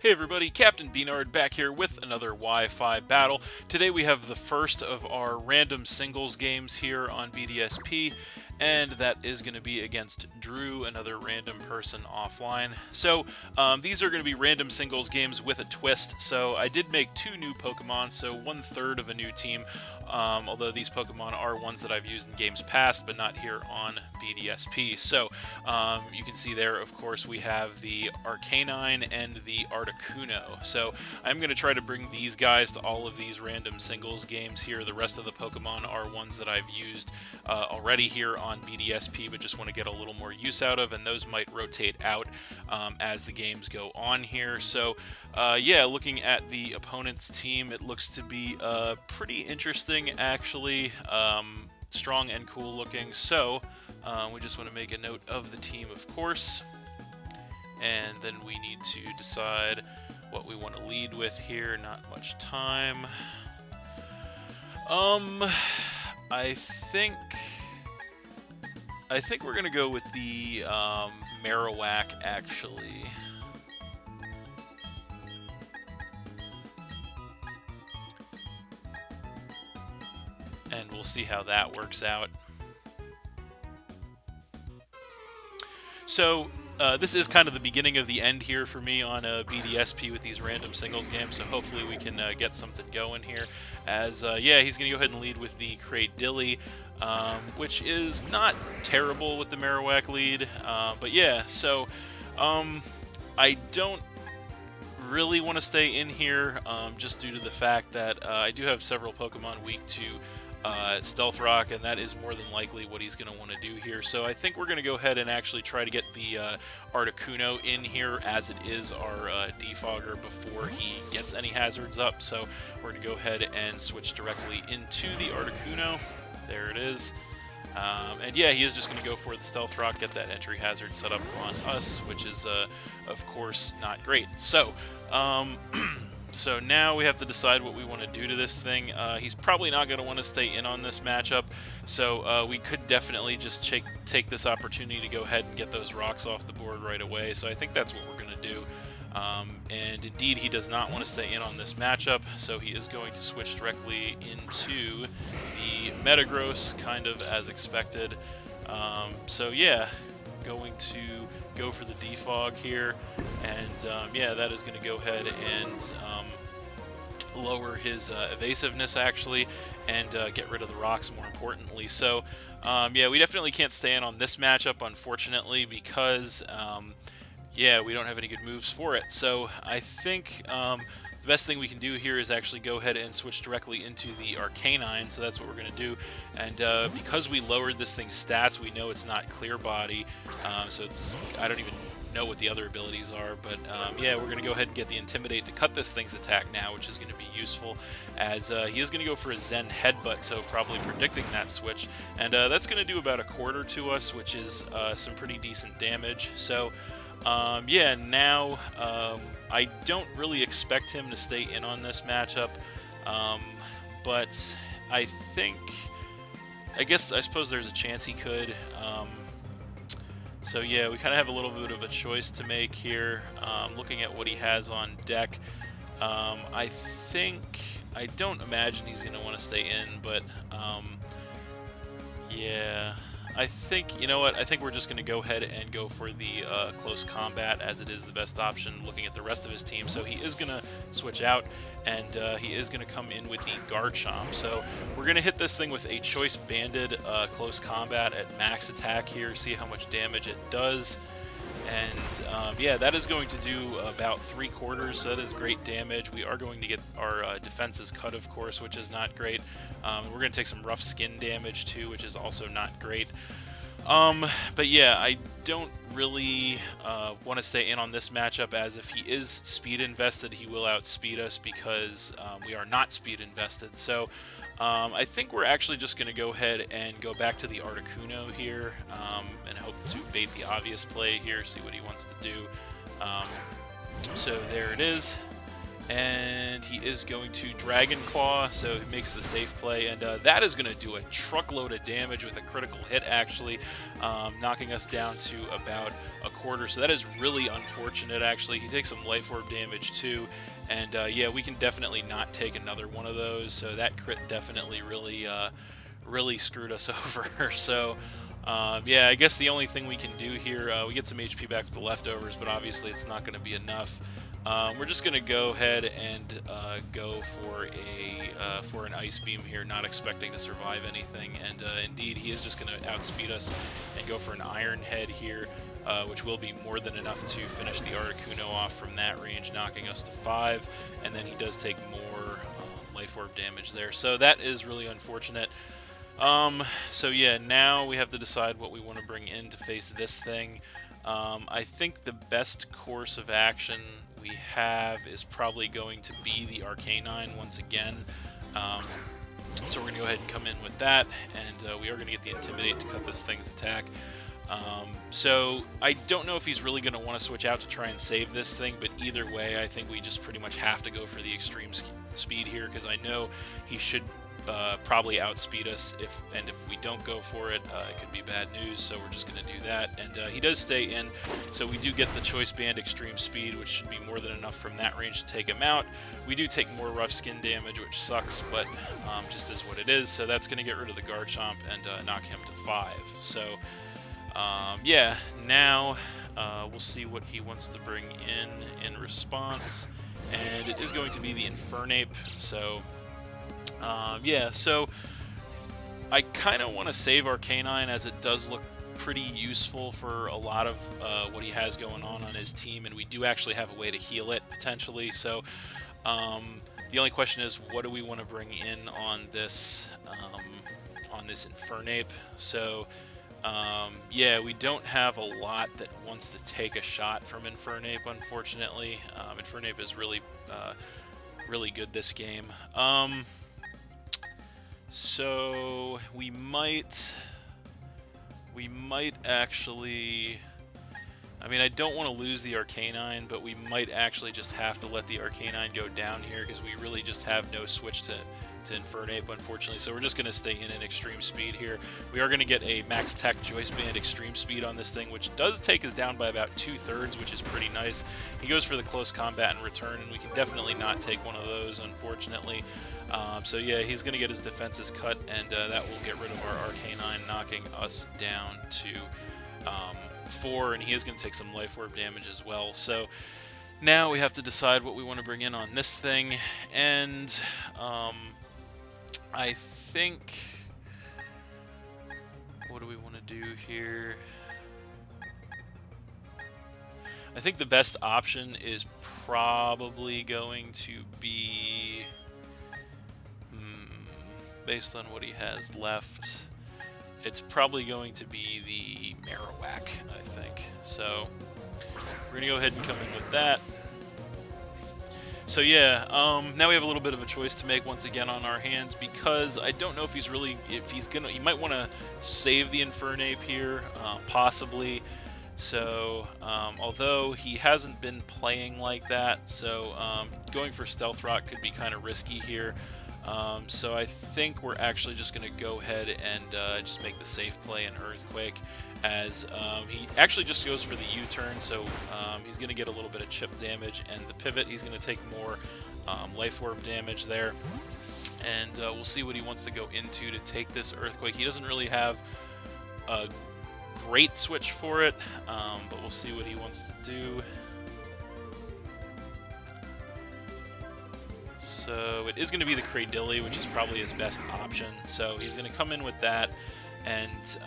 Hey everybody, Captain B-Nard back here with another Wi-Fi battle. Today we have the first of our random singles games here on BDSP, and that is going to be against Drew, another random person offline. So these are going to be random singles games with a twist. So I did make two new Pokemon, so 1/3 of a new team, although these Pokemon are ones that I've used in games past, but not here on BDSP. So you can see there, of course, we have the Arcanine and the Articuno. So I'm going to try to bring these guys to all of these random singles games here. The rest of the Pokemon are ones that I've used already here on BDSP, but just want to get a little more use out of, and those might rotate out as the games go on here. So yeah, looking at the opponent's team, it looks to be pretty interesting, actually. Strong and cool looking. So we just want to make a note of the team, of course, and then we need to decide what we want to lead with here. Not much time. I think we're gonna go with the Marowak, actually. And we'll see how that works out. So this is kind of the beginning of the end here for me on BDSP with these random singles games, so hopefully we can get something going here. As, yeah, he's going to go ahead and lead with the Cradilly, which is not terrible with the Marowak lead, but yeah, so I don't really want to stay in here just due to the fact that I do have several Pokemon weak to Stealth Rock, and that is more than likely what he's going to want to do here. So I think we're going to go ahead and actually try to get the Articuno in here, as it is our defogger before he gets any hazards up. So we're going to go ahead and switch directly into the Articuno. There it is. And yeah, he is just going to go for the Stealth Rock, get that entry hazard set up on us, which is, of course, not great. So, so now we have to decide what we want to do to this thing. He's probably not going to want to stay in on this matchup, so we could definitely just take this opportunity to go ahead and get those rocks off the board right away. So I think that's what we're going to do. And indeed, he does not want to stay in on this matchup, so he is going to switch directly into the Metagross, kind of as expected. So yeah, going to go for the defog here, and yeah, that is going to go ahead and lower his evasiveness, actually, and get rid of the rocks, more importantly. So yeah, we definitely can't stay in on this matchup, unfortunately, because yeah, we don't have any good moves for it. So I think the best thing we can do here is actually go ahead and switch directly into the Arcanine, so that's what we're going to do. And because we lowered this thing's stats, we know it's not Clear Body, so it's, I don't even know what the other abilities are, but yeah, we're going to go ahead and get the Intimidate to cut this thing's attack now, which is going to be useful, as he is going to go for a Zen Headbutt, so probably predicting that switch. And that's going to do about 1/4 to us, which is some pretty decent damage. So yeah, now I don't really expect him to stay in on this matchup, but I suppose there's a chance he could. So yeah, we kind of have a little bit of a choice to make here, looking at what he has on deck. I don't imagine he's going to want to stay in, but yeah, I think, you know what, I think we're just going to go ahead and go for the close combat, as it is the best option looking at the rest of his team. So he is going to switch out, and he is going to come in with the Garchomp. So we're going to hit this thing with a Choice Banded close combat at max attack here, see how much damage it does. And yeah, that is going to do about 3/4, so that is great damage. We are going to get our defenses cut, of course, which is not great. We're going to take some rough skin damage too, which is also not great. But yeah, I don't really want to stay in on this matchup, as if he is speed invested, he will outspeed us, because we are not speed invested. So I think we're actually just going to go ahead and go back to the Articuno here, and hope to bait the obvious play here, see what he wants to do. So there it is. And he is going to Dragon Claw, so he makes the safe play, and that is going to do a truckload of damage with a critical hit, actually, knocking us down to about a quarter. So that is really unfortunate, actually. He takes some life orb damage, too, and yeah, we can definitely not take another one of those, so that crit definitely really screwed us over. So yeah, I guess the only thing we can do here, we get some HP back with the leftovers, but obviously it's not going to be enough. We're just going to go ahead and go for an Ice Beam here, not expecting to survive anything. And indeed, he is just going to outspeed us and go for an Iron Head here, which will be more than enough to finish the Articuno off from that range, knocking us to 5. And then he does take more Life Orb damage there. So that is really unfortunate. So yeah, now we have to decide what we want to bring in to face this thing. I think the best course of action we have is probably going to be the Arcanine once again. So we're going to go ahead and come in with that, and we are going to get the Intimidate to cut this thing's attack. So I don't know if he's really going to want to switch out to try and save this thing, but either way, I think we just pretty much have to go for the extreme speed here, because I know he should probably outspeed us, if we don't go for it, it could be bad news, so we're just going to do that. And he does stay in, so we do get the Choice Band Extreme Speed, which should be more than enough from that range to take him out. We do take more rough skin damage, which sucks, but just is what it is, so that's going to get rid of the Garchomp and knock him to 5. So yeah, now we'll see what he wants to bring in response, and it is going to be the Infernape. So yeah, so I kind of want to save Arcanine, as it does look pretty useful for a lot of what he has going on his team, and we do actually have a way to heal it, potentially. So the only question is, what do we want to bring in on this Infernape? So yeah, we don't have a lot that wants to take a shot from Infernape, unfortunately. Infernape is really good this game. So we might actually, I mean, I don't want to lose the Arcanine, but we might actually just have to let the Arcanine go down here, because we really just have no switch to Infernape, unfortunately. So we're just going to stay in Extreme Speed here. We are going to get a Max Attack Choice Band Extreme Speed on this thing, which does take us down by about 2/3, which is pretty nice. He goes for the Close Combat and Return, and we can definitely not take one of those, unfortunately. So yeah, he's going to get his defenses cut, and that will get rid of our Arcanine, knocking us down to 4, and he is going to take some Life Orb damage as well. So now we have to decide what we want to bring in on this thing, and I think, what do we want to do here? I think the best option is probably going to be, based on what he has left, it's probably going to be the Marowak, I think. So we're going to go ahead and come in with that. So yeah, now we have a little bit of a choice to make once again on our hands, because I don't know if he's gonna, he might want to save the Infernape here, possibly. So although he hasn't been playing like that, so going for Stealth Rock could be kind of risky here. So I think we're actually just going to go ahead and just make the safe play in Earthquake, as he actually just goes for the U-turn, so he's going to get a little bit of chip damage, and the pivot, he's going to take more Life Orb damage there. And we'll see what he wants to go into to take this Earthquake. He doesn't really have a great switch for it, but we'll see what he wants to do. So it is going to be the Cradilly, which is probably his best option. So he's going to come in with that, and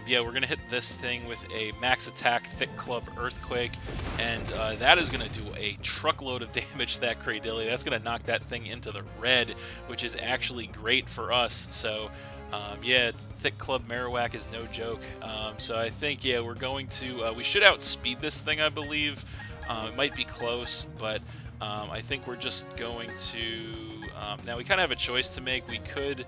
yeah, we're going to hit this thing with a Max Attack Thick Club Earthquake, and that is going to do a truckload of damage to that Cradilly. That's going to knock that thing into the red, which is actually great for us. So yeah, Thick Club Marowak is no joke. So I think, yeah, we're going to, we should outspeed this thing, I believe. It might be close, but I think we're just going to, now we kind of have a choice to make. We could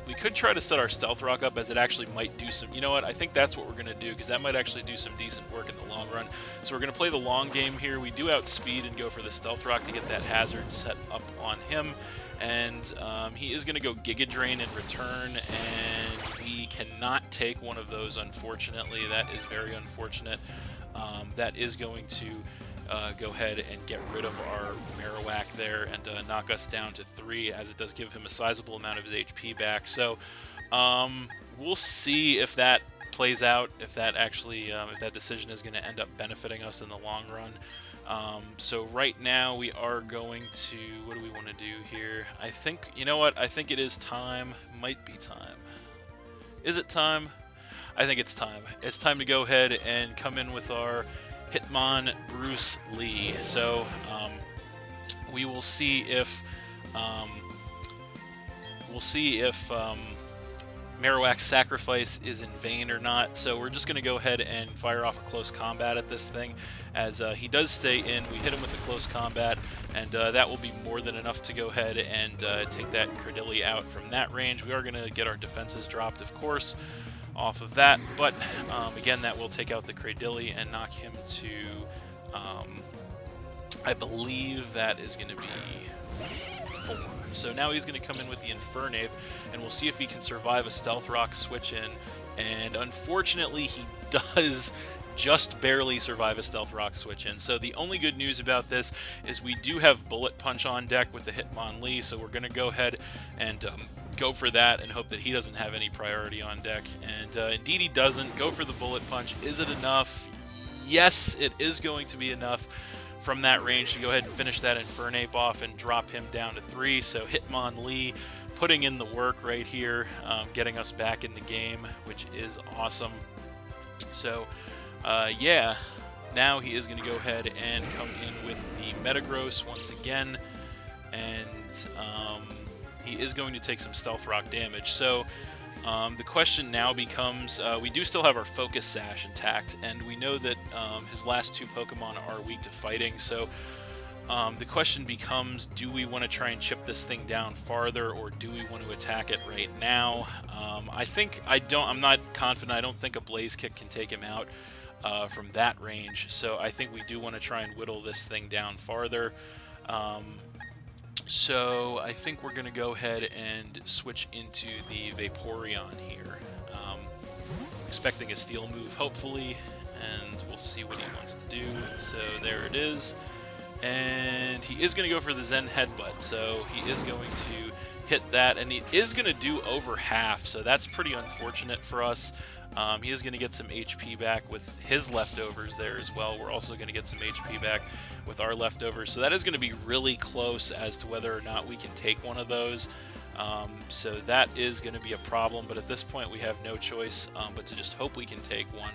We could try to set our Stealth Rock up, as it actually might do some... You know what? I think that's what we're going to do, because that might actually do some decent work in the long run. So we're going to play the long game here. We do outspeed and go for the Stealth Rock to get that hazard set up on him. And he is going to go Giga Drain in return, and we cannot take one of those, unfortunately. That is very unfortunate. That is going to go ahead and get rid of our Marowak there and knock us down to 3, as it does give him a sizable amount of his HP back. So we'll see if that plays out, if that actually, if that decision is going to end up benefiting us in the long run. So right now we are going to, what do we want to do here? I think, you know what, I think it is time, might be time. Is it time? I think it's time. It's time to go ahead and come in with our Hitmon Bruce Lee. So we will see if Marowak's sacrifice is in vain or not. So we're just going to go ahead and fire off a close combat at this thing, as he does stay in. We hit him with the close combat, and that will be more than enough to go ahead and take that Credilli out from that range. We are going to get our defenses dropped, of course, off of that, but again, that will take out the Credilli and knock him to, I believe that is going to be 4. So now he's going to come in with the Infernape, and we'll see if he can survive a Stealth Rock switch in, and unfortunately he does just barely survive a Stealth Rock switch in. So the only good news about this is we do have Bullet Punch on deck with the Hitmonlee, so we're going to go ahead and go for that and hope that he doesn't have any priority on deck. And indeed he doesn't. Go for the Bullet Punch. Is it enough? Yes, it is going to be enough from that range to go ahead and finish that Infernape off and drop him down to 3. So Hitmonlee putting in the work right here, getting us back in the game, which is awesome. So yeah, now he is going to go ahead and come in with the Metagross once again, and he is going to take some Stealth Rock damage. So the question now becomes, we do still have our Focus Sash intact, and we know that his last 2 Pokemon are weak to fighting, so the question becomes, do we want to try and chip this thing down farther, or do we want to attack it right now? I'm not confident. I don't think a Blaze Kick can take him out from that range, so I think we do want to try and whittle this thing down farther. So I think we're going to go ahead and switch into the Vaporeon here. Expecting a Steel move, hopefully, and we'll see what he wants to do. So there it is. And he is going to go for the Zen Headbutt, so he is going to hit that, and he is going to do over half, so that's pretty unfortunate for us. He is going to get some HP back with his leftovers there as well. We're also going to get some HP back with our leftovers, so that is going to be really close as to whether or not we can take one of those. So that is going to be a problem, but at this point we have no choice but to just hope we can take one.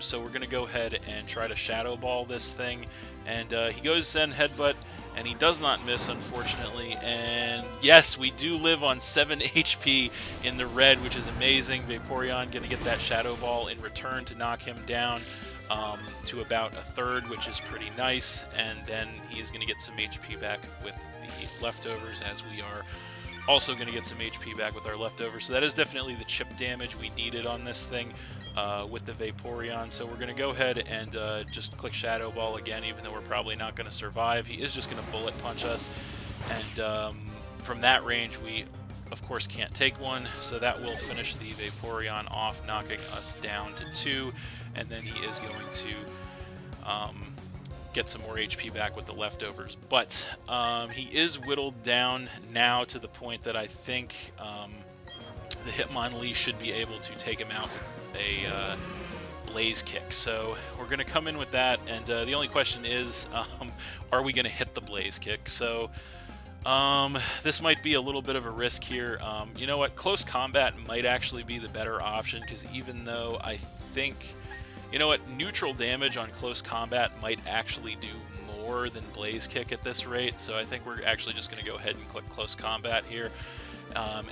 So we're going to go ahead and try to Shadow Ball this thing, and he goes Zen Headbutt, and he does not miss, unfortunately. And yes, we do live on 7 HP in the red, which is amazing. Vaporeon going to get that Shadow Ball in return to knock him down to about a third, which is pretty nice. And then he is going to get some HP back with the leftovers, as we are also going to get some HP back with our leftovers. So that is definitely the chip damage we needed on this thing with the Vaporeon. So we're going to go ahead and just click Shadow Ball again, even though we're probably not going to survive. He is just going to Bullet Punch us, and from that range we of course can't take one, so that will finish the Vaporeon off, knocking us down to 2, and then he is going to get some more HP back with the leftovers. But he is whittled down now to the point that I think the Hitmonlee should be able to take him out with a Blaze Kick. So we're going to come in with that, and the only question is, are we going to hit the Blaze Kick? So this might be a little bit of a risk here. You know what? Close Combat might actually be the better option, because even though I think, you know what, neutral damage on Close Combat might actually do more than Blaze Kick at this rate, so I think we're actually just going to go ahead and click Close Combat here.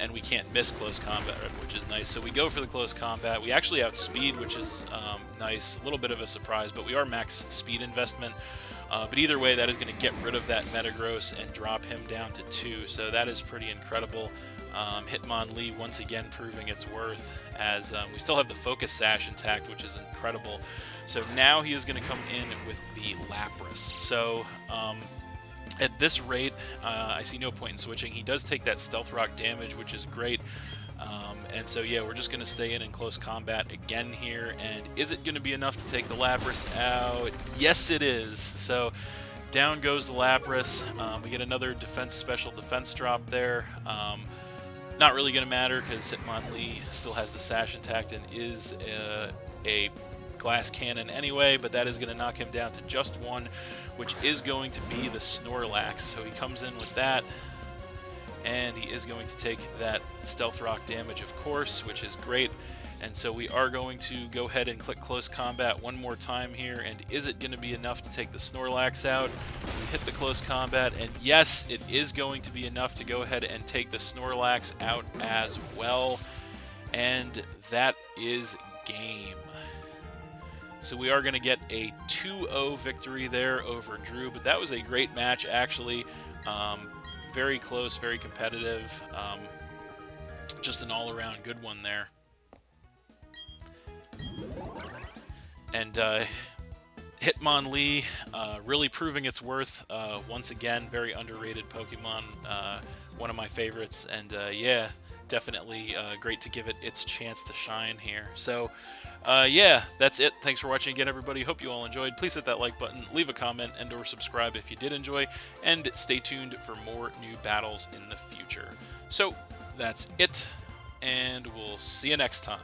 And we can't miss Close Combat, which is nice. So we go for the Close Combat. We actually outspeed, which is nice. A little bit of a surprise, but we are max speed investment. But either way, that is going to get rid of that Metagross and drop him down to 2. So that is pretty incredible. Hitmonlee once again proving its worth, as we still have the Focus Sash intact, which is incredible. So now he is going to come in with the Lapras. So at this rate, I see no point in switching. He does take that Stealth Rock damage, which is great. And so, yeah, we're just going to stay in close combat again here. And is it going to be enough to take the Lapras out? Yes, it is. So down goes the Lapras. We get another special defense drop there. Not really going to matter because Hitmonlee still has the Sash intact and is a glass cannon anyway, but that is going to knock him down to just one, which is going to be the Snorlax. So he comes in with that, and he is going to take that Stealth Rock damage, of course, which is great. And so we are going to go ahead and click close combat one more time here, and is it going to be enough to take the Snorlax out? We hit the close combat, and yes, it is going to be enough to go ahead and take the Snorlax out as well. And that is game. So we are going to get a 2-0 victory there over Drew, but that was a great match, actually. Very close, very competitive. Just an all-around good one there. And Hitmonlee really proving its worth once again. Very underrated Pokemon. One of my favorites. And yeah, definitely great to give it its chance to shine here. So yeah, that's it. Thanks for watching again, everybody. Hope you all enjoyed. Please hit that like button, leave a comment, and or subscribe if you did enjoy, and stay tuned for more new battles in the future. So that's it, and we'll see you next time.